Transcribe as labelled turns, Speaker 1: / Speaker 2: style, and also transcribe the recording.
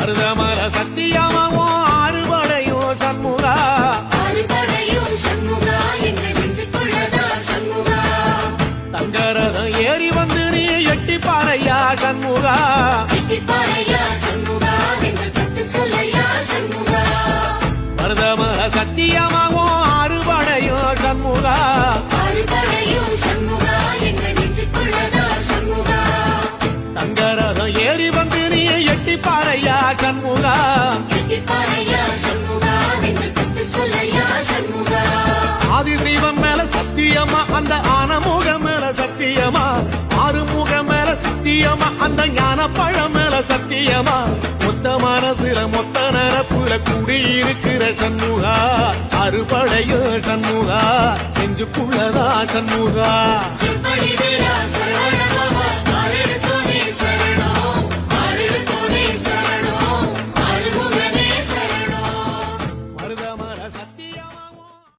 Speaker 1: மருதமர சத்தியமாவோ அறுபடையும் சண்முகா தங்கரதம் ஏறி வந்து நீ எட்டி பாறையா சண்முகா மருதமர சத்தியமாவோ அறுபடையும் சண்முகா தங்கரதம் ஏறி வந்து நீ எட்டி பாறையா சண்முகா ஆதிசைவம் மேல சத்தியமா அந்த ஆனமுகம் மேல சத்தியமா ஆறுமுகம் மேல சத்தியமா அந்த ஞான பழம் மேல சத்தியமா மொத்த மனசுல மொத்த நரப்புல குடியிருக்கிற சண்முகா அறுபடையும் சண்முகா நெஞ்சுக்குள்ளதா சண்முகா